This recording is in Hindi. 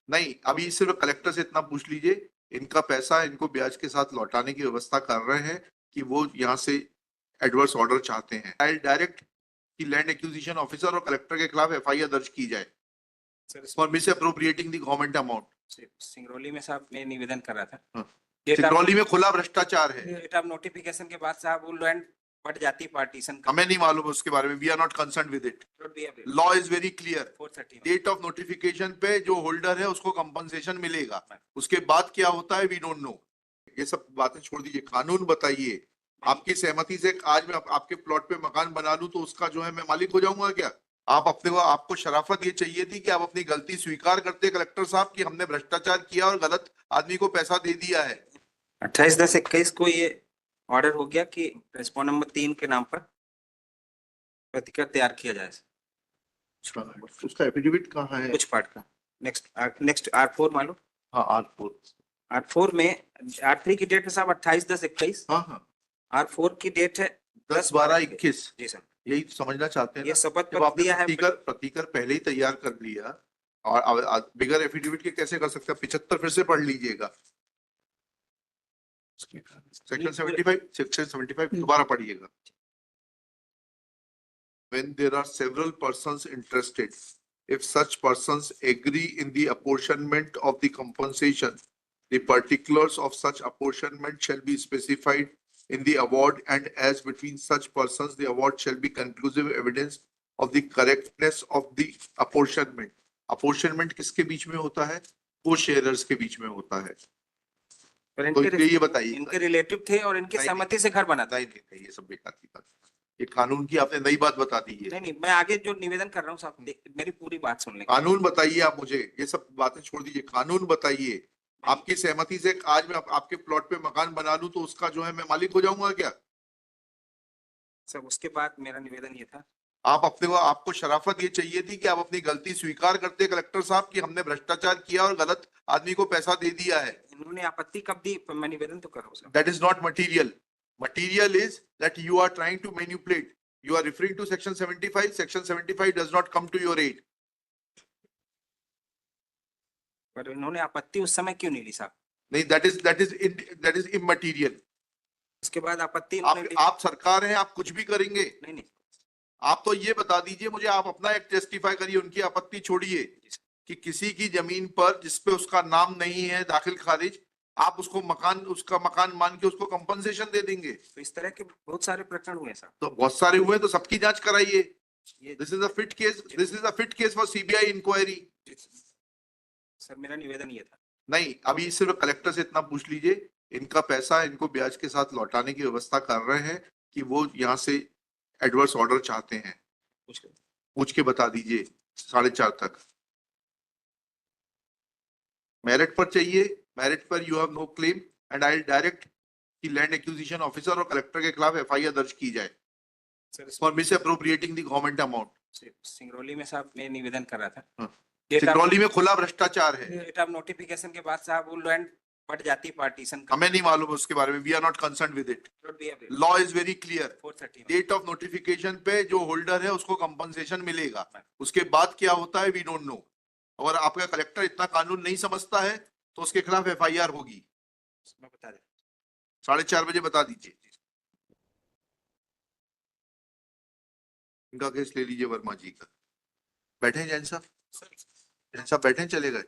नहीं, अभी सिर्फ कलेक्टर से इतना पूछ लीजिए, इनका पैसा इनको ब्याज के साथ लौटाने की व्यवस्था कर रहे हैं कि वो यहाँ से एडवर्स ऑर्डर चाहते हैं। डायरेक्ट कि लैंड एक्विजिशन ऑफिसर और कलेक्टर के खिलाफ एफआईआर दर्ज की जाए for misappropriating the government amount. Singrauli में साहब मैं निवेदन कर रहा था। हाँ। डेट ऑफ सिंगरौली में खुला भ्रष्टाचार है। डेट ऑफ नोटिफिकेशन के बाद साहब वो लैंड बढ़ जाती पार्टीशन हमें नहीं मालूम है उसके बारे में, we are not concern with it. Law is very clear. 430 date of notification पे जो होल्डर है उसको कंपनसेशन मिलेगा, उसके बाद क्या होता है वी डोंट नो। ये सब बातें छोड़ दीजिए, कानून बताइए। आपकी सहमति से आज मैं आपके प्लॉट पे मकान बना लूं तो उसका जो है मैं मालिक हो जाऊंगा क्या? आप अपने को, आपको शराफत ये चाहिए थी कि आप अपनी गलती स्वीकार करते कलेक्टर साहब कि हमने भ्रष्टाचार किया और गलत आदमी को पैसा दे दिया है। 28/10/21 को ये ऑर्डर हो गया कि रेस्पॉन्ड नंबर 3 के नाम पर प्रतिकृत तैयार किया जाए। उसका एफिडेविट कहाँ है? कुछ पार्ट का नेक्स्ट R4 मान लो। हाँ, R4 में R3 की डेट है साहब 28/10/21। हाँ हाँ, R4 की डेट है 10/12/21। जी सर, यही समझना चाहते हैं ये ना? शपथ जब पत्र आपने दिया है। प्रतिकर पहले ही तैयार कर लिया और बिगर एफिडेविट के कैसे कर सकते हैं? 75 फिर से पढ़ लीजिएगा, सेक्शन 75 दोबारा पढ़िएगा। When there are several persons interested, if such persons agree in the apportionment of the compensation, the particulars of such apportionment shall be specified in the award, and as between such persons the award shall be conclusive evidence of the correctness of the apportionment. Apportionment किसके बीच में होता है? को शेयरर्स के बीच में होता है। तो ये बताइए, इनके रिलेटिव थे और इनकी सहमति से घर बना था। नहीं, ये सब बेकार की बात। ये कानून की आपने नई बात बता दी है। नहीं, मैं आगे जो निवेदन कर रहा हूँ साहब, मेरी पूरी बात सुन लें। कानून बताइए आप मुझे, ये सब बातें छोड़ दीजिए, कानून बताइए। आपकी सहमति से आज मैं आपके प्लॉट पे मकान बना लूं तो उसका जो है मैं मालिक हो जाऊंगा क्या? सर उसके बाद मेरा निवेदन ये था, आप अपने को, आपको शराफत ये चाहिए थी कि आप अपनी गलती स्वीकार करते कलेक्टर साहब कि हमने भ्रष्टाचार किया और गलत आदमी को पैसा दे दिया है। इन्होंने आपत्ति कब दी? मैं निवेदन तो कर रहा हूँ sir. That is not material. Material is that you are trying to manipulate. You are referring to section 75. Section 75 does not come to your aid. पर इन्होंने आपत्ति उस समय क्यों नहीं ली साहब? नहीं, that is immaterial. उसके बाद आपत्ति आप सरकार हैं, आप कुछ भी करेंगे। नहीं, आप तो ये बता दीजिए मुझे, आप अपना एक जस्टिफाई करिए, उनकी आपत्ति छोड़िए कि किसी की जमीन पर जिसपे उसका नाम नहीं है दाखिल खारिज, आप उसको उसका मकान मान के उसको कंपनसेशन दे देंगे। तो इस तरह के बहुत सारे प्रकरण हुए साहब। तो बहुत सारे हुए तो सबकी जांच कराइए। This is a fit case for CBI inquiry. Sir मेरा निवेदन ये था। नहीं, अभी सिर्फ कलेक्टर से इतना पूछ लीजिए, इनका पैसा इनको ब्याज के साथ लौटाने की व्यवस्था कर रहे हैं कि वो यहाँ से एडवर्स ऑर्डर चाहते हैं। पूछ के बता दीजिए 4:30 तक। मेरिट पर चाहिए, मेरिट पर you have no claim and I direct कि लैंड एक्विजिशन ऑफिसर और कलेक्टर के खिलाफ एफआईआर दर्ज की जाए for misappropriating the government amount. Singrauli में साहब मैं निवेदन कर रहा था। हाँ। सिंगरौली में खुला भ्रष्टाचार है। डेट ऑफ नोटिफिकेशन के बाद साहब वो लैंड बढ़ जाती पार्टीशन। हमें नहीं मालूम उसके बारे में, we are not concern with it. Law is very clear. 430 date of notification पे जो होल्डर है उसको कंपनसेशन मिलेगा, उसके बाद क्या होता है वी डोंट नो। अगर आपका कलेक्टर इतना कानून नहीं समझता है तो उसके खिलाफ एफआईआर होगी। मैं बता दें 4:30 बजे बता दीजिए। इनका केस ले लीजिए वर्मा जी का। बैठे जैन साहब, जैन साहब बैठे, चले गए।